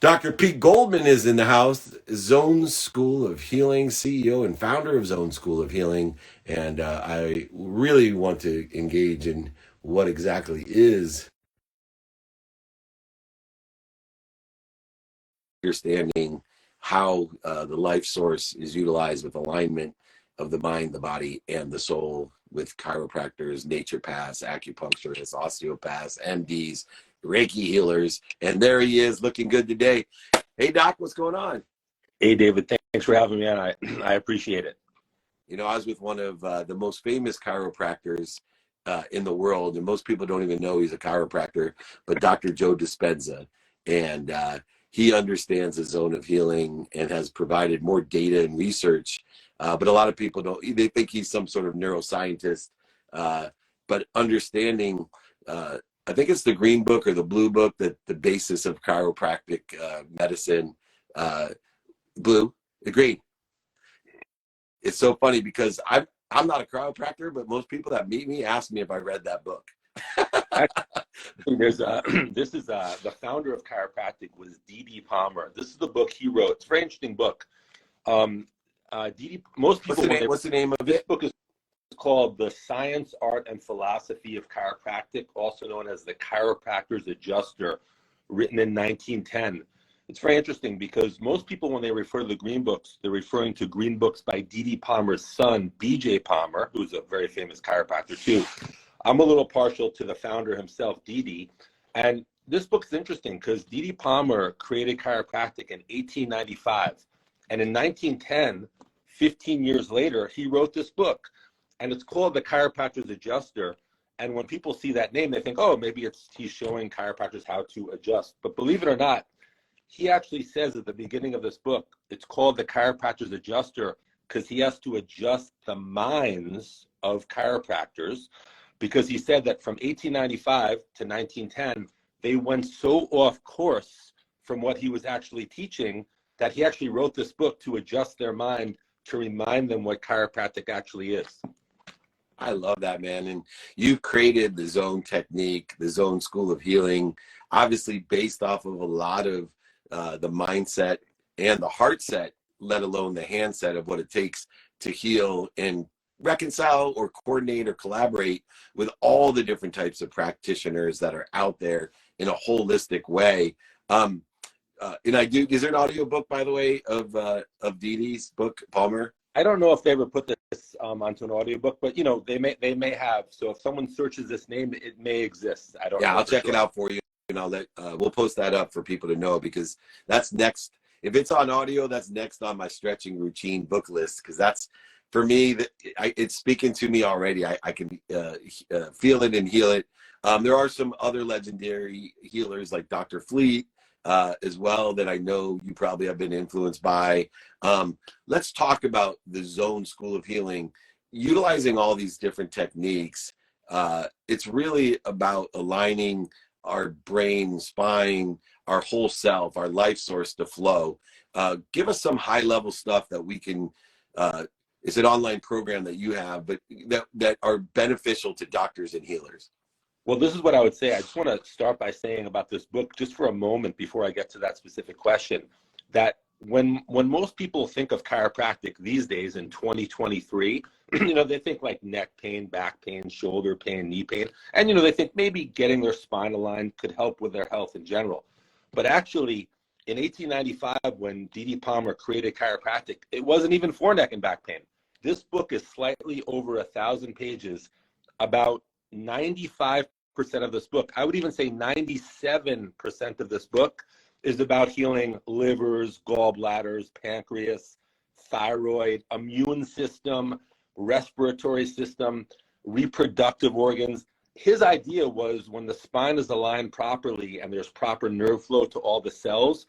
Dr. Pete Goldman is in the house, Zone School of Healing, CEO and founder of Zone School of Healing. And I really want to engage in what exactly is understanding how the life source is utilized with alignment of the mind, the body, and the soul with chiropractors, naturopaths, acupuncturists, osteopaths, MDs, Reiki healers. And there he is looking good today. Hey, Doc, what's going on? Hey, David, thanks for having me on. I appreciate it. You know, I was with one of the most famous chiropractors in the world, and most people don't even know he's a chiropractor, but Dr. Joe Dispenza. And he understands the zone of healing and has provided more data and research. But a lot of people don't, they think he's some sort of neuroscientist. But understanding, I think it's the green book or the blue book, that the basis of chiropractic medicine, blue, the green. It's so funny because I'm not a chiropractor, but most people that meet me ask me if I read that book. There's this is the founder of chiropractic was D.D. Palmer. This is the book he wrote. It's a very interesting book. Most people, what's the name of this it? book is called The Science, Art, and Philosophy of Chiropractic, also known as The Chiropractor's Adjuster, written in 1910. It's very interesting because most people, when they refer to the green books, they're referring to green books by D.D. Palmer's son, B.J. Palmer, who's a very famous chiropractor too. I'm a little partial to the founder himself, D.D. And this book's interesting because D.D. Palmer created chiropractic in 1895. And in 1910, 15 years later, he wrote this book. And it's called The Chiropractor's Adjuster. And when people see that name, they think, oh, maybe he's showing chiropractors how to adjust. But believe it or not, he actually says at the beginning of this book, it's called The Chiropractor's Adjuster because he has to adjust the minds of chiropractors, because he said that from 1895 to 1910, they went so off course from what he was actually teaching that he actually wrote this book to adjust their mind, to remind them what chiropractic actually is. I love that, man. And you've created the zone technique, the zone school of healing, obviously based off of a lot of the mindset and the heart set, let alone the hand set of what it takes to heal and reconcile or coordinate or collaborate with all the different types of practitioners that are out there in a holistic way. And I do, is there an audio book, by the way, of Dee Dee's book, Palmer? I don't know if they ever put this onto an audiobook, but you know, they may have. So if someone searches this name, it may exist. I don't know. Yeah, I'll check it out for you, and I'll let we'll post that up for people to know, because that's next. If it's on audio, that's next on my stretching routine book list, because that's, for me, it's speaking to me already. I can feel it and heal it. There are some other legendary healers like Dr. Fleet as well that I know you probably have been influenced by. Let's talk about the Zone School of Healing, utilizing all these different techniques. It's really about aligning our brain, spine, our whole self, our life source to flow. Give us some high level stuff that we can, it's an online program that you have, but that are beneficial to doctors and healers. Well, this is what I would say. I just want to start by saying about this book, just for a moment before I get to that specific question, that when most people think of chiropractic these days in 2023, you know, they think like neck pain, back pain, shoulder pain, knee pain, and you know, they think maybe getting their spine aligned could help with their health in general. But actually, in 1895, when D.D. Palmer created chiropractic, it wasn't even for neck and back pain. This book is slightly over 1,000 pages. About 95% of this book, I would even say 97% of this book, is about healing livers, gallbladders, pancreas, thyroid, immune system, respiratory system, reproductive organs. His idea was when the spine is aligned properly and there's proper nerve flow to all the cells,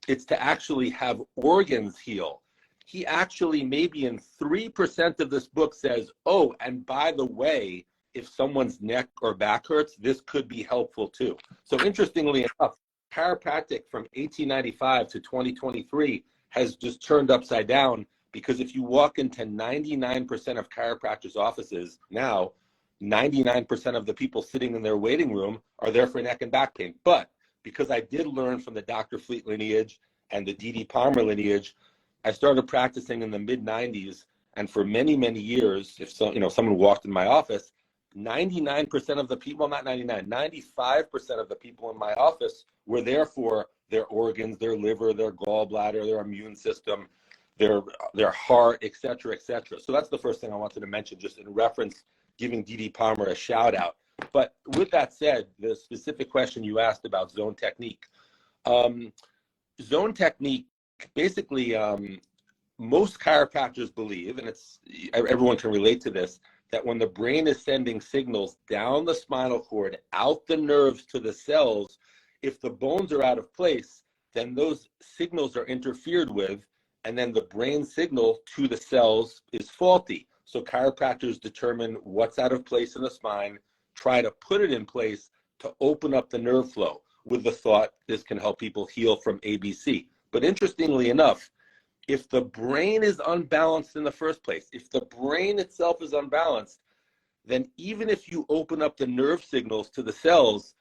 it's to actually have organs heal. He actually, maybe in 3% of this book, says, oh, and by the way, if someone's neck or back hurts, this could be helpful too. So interestingly enough, chiropractic from 1895 to 2023 has just turned upside down, because if you walk into 99% of chiropractors' offices now, 99% of the people sitting in their waiting room are there for neck and back pain. But because I did learn from the Dr. Fleet lineage and the D.D. Palmer lineage. I started practicing in the mid-90s, and for many, many years, if so, someone walked in my office, 99% of the people, well, not 99, 95% of the people in my office were there for their organs, their liver, their gallbladder, their immune system, their heart, et cetera, et cetera. So that's the first thing I wanted to mention, just in reference, giving D.D. Palmer a shout out. But with that said, the specific question you asked about zone technique. Zone technique, basically, most chiropractors believe, and everyone can relate to this, that when the brain is sending signals down the spinal cord, out the nerves to the cells, if the bones are out of place, then those signals are interfered with, and then the brain signal to the cells is faulty. So chiropractors determine what's out of place in the spine, try to put it in place to open up the nerve flow with the thought this can help people heal from ABC. But interestingly enough, if the brain is unbalanced in the first place, if the brain itself is unbalanced, then even if you open up the nerve signals to the cells,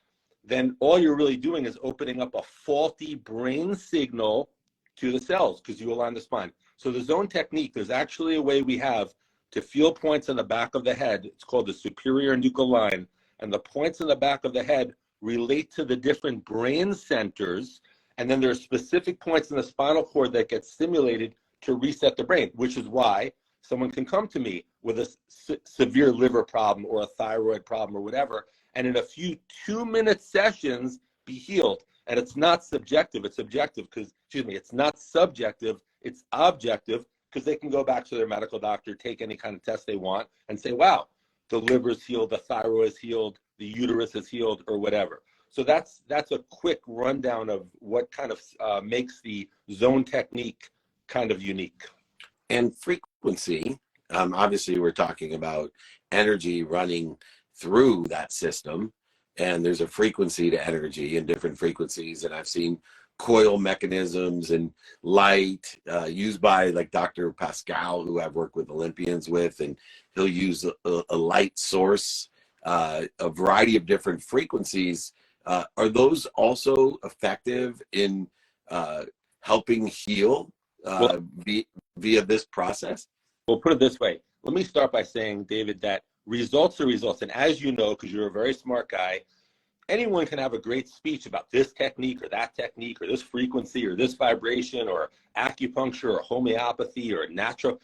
then all you're really doing is opening up a faulty brain signal to the cells because you align the spine. So the zone technique, there's actually a way we have to feel points in the back of the head. It's called the superior nuchal line. And the points in the back of the head relate to the different brain centers. And then there are specific points in the spinal cord that get stimulated to reset the brain, which is why someone can come to me with a severe liver problem or a thyroid problem or whatever, and in a few 2-minute sessions be healed. And it's not subjective, it's objective because, it's not subjective, it's objective, because they can go back to their medical doctor, take any kind of test they want, and say, wow, the liver's healed, the thyroid is healed, the uterus is healed, or whatever. So that's a quick rundown of what kind of makes the zone technique kind of unique. And frequency, obviously we're talking about energy running through that system, and there's a frequency to energy and different frequencies. And I've seen coil mechanisms and light used by like Dr. Pascal, who I've worked with Olympians with, and he'll use a light source, a variety of different frequencies. Are those also effective in helping heal via this process? We'll put it this way. Let me start by saying, David, that results are results. And as you know, because you're a very smart guy, anyone can have a great speech about this technique or that technique or this frequency or this vibration or acupuncture or homeopathy or natural.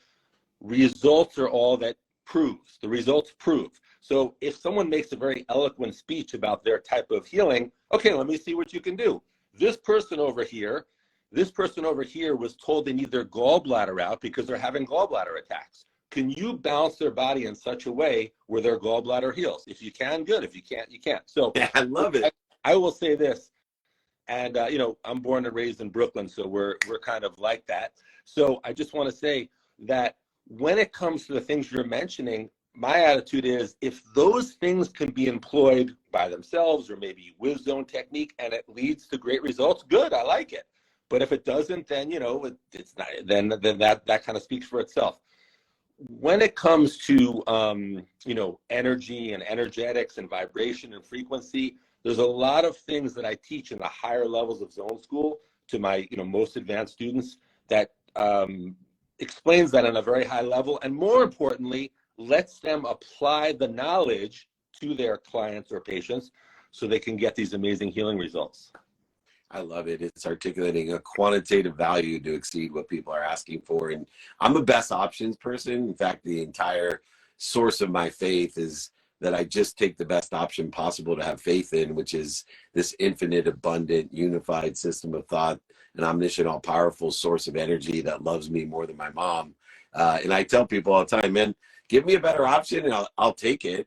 Results are all that proves. The results prove. So if someone makes a very eloquent speech about their type of healing, okay, let me see what you can do. This person over here was told they need their gallbladder out because they're having gallbladder attacks. Can you balance their body in such a way where their gallbladder heals? If you can, good. If you can't, you can't. So yeah, I love it. I will say this, and I'm born and raised in Brooklyn, so we're kind of like that. So I just want to say that when it comes to the things you're mentioning, my attitude is if those things can be employed by themselves or maybe with zone technique and it leads to great results, good, I like it. But if it doesn't, then it's not. Then that kind of speaks for itself. When it comes to energy and energetics and vibration and frequency, there's a lot of things that I teach in the higher levels of zone school to my most advanced students that explains that on a very high level, and more importantly, lets them apply the knowledge to their clients or patients so they can get these amazing healing results. I love it. It's articulating a quantitative value to exceed what people are asking for. And I'm a best options person. In fact, the entire source of my faith is that I just take the best option possible to have faith in, which is this infinite, abundant, unified system of thought, an omniscient, all-powerful source of energy that loves me more than my mom. And I tell people all the time, man, give me a better option and I'll take it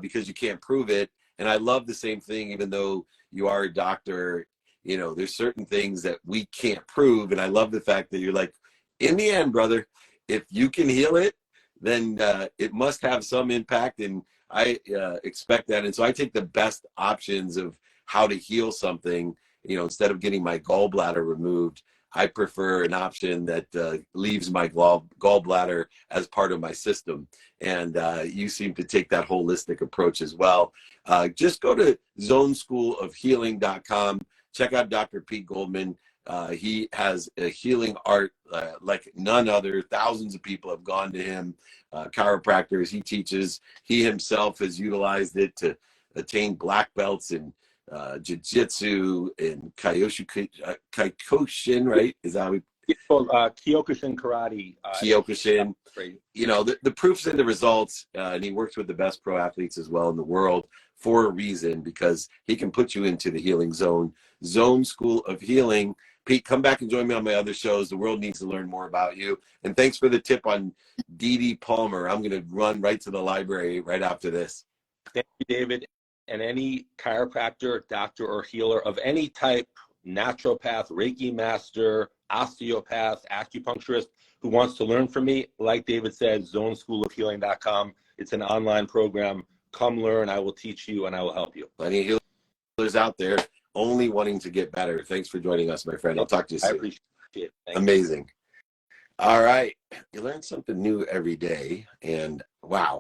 because you can't prove it. And I love the same thing, even though you are a doctor. There's certain things that we can't prove. And I love the fact that you're like, in the end, brother, if you can heal it, then it must have some impact. And I expect that. And so I take the best options of how to heal something. Instead of getting my gallbladder removed, I prefer an option that leaves my gallbladder as part of my system. And you seem to take that holistic approach as well. Just go to zoneschoolofhealing.com. check out Dr. Pete Goldman. He has a healing art like none other. Thousands of people have gone to him, chiropractors he teaches. He himself has utilized it to attain black belts in jiu-jitsu and Kyokushin, right? Is that how we... Kyokushin karate. Kyokushin. You know, the proof's in the results, and he works with the best pro athletes as well in the world for a reason, because he can put you into the healing zone School of Healing. Pete, come back and join me on my other shows. The world needs to learn more about you. And thanks for the tip on Dee Palmer. I'm going to run right to the library right after this. Thank you, David. And any chiropractor, doctor, or healer of any type, naturopath, Reiki master, osteopath, acupuncturist, who wants to learn from me, like David said, zoneschoolofhealing.com. It's an online program. Come learn. I will teach you and I will help you. Plenty of healers out there only wanting to get better. Thanks for joining us, my friend. I'll talk to you soon. I appreciate it. Amazing. All right. You learn something new every day. And wow,